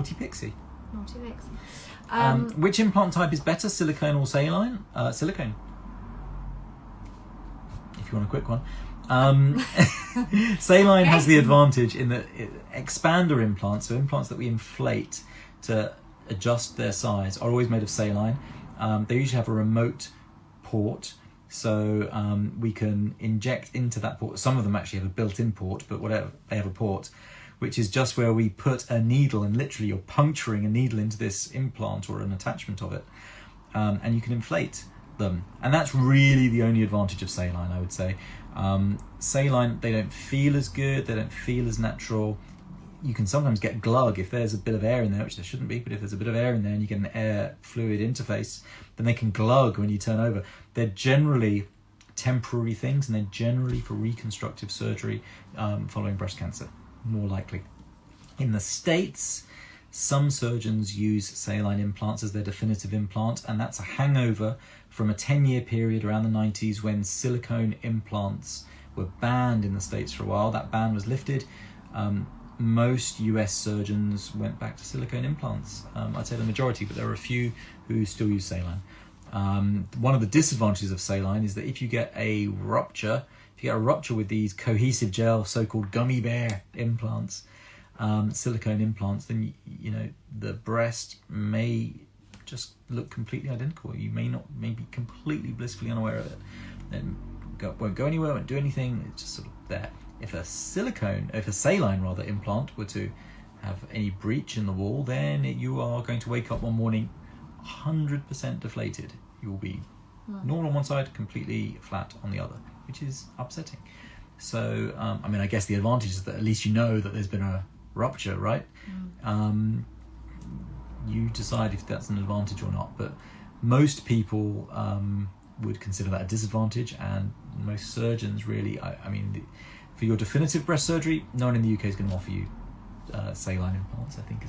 naughty pixie. Naughty pix. Which implant type is better, silicone or saline? Silicone. If you want a quick one. Saline has the advantage in that expander implants, so implants that we inflate to adjust their size, are always made of saline. They usually have a remote port, so we can inject into that port. Some of them actually have a built-in port, but whatever, they have a port, which is just where we put a needle, and literally you're puncturing a needle into this implant or an attachment of it, and you can inflate them. And that's really the only advantage of saline, I would say. Saline, they don't feel as good, they don't feel as natural. You can sometimes get glug if there's a bit of air in there, which there shouldn't be, but if there's a bit of air in there and you get an air fluid interface, then they can glug when you turn over. They're generally temporary things, and they're generally for reconstructive surgery following breast cancer, more likely. In the States, some surgeons use saline implants as their definitive implant, and that's a hangover from a 10-year period around the 90s when silicone implants were banned in the States for a while. That ban was lifted. Most US surgeons went back to silicone implants. I'd say the majority, but there are a few who still use saline. One of the disadvantages of saline is that if you get a rupture, with these cohesive gel, so-called gummy bear implants, silicone implants, then the breast may just look completely identical. You may be completely blissfully unaware of it. Then won't go anywhere, won't do anything. It's just sort of there. If a saline implant were to have any breach in the wall, then you are going to wake up one morning 100% deflated. You will be normal on one side, completely flat on the other, which is upsetting. So, I guess the advantage is that at least you know that there's been a rupture, right? You decide if that's an advantage or not, but most people would consider that a disadvantage, and most surgeons really, for your definitive breast surgery, no one in the UK is going to offer you saline implants, I think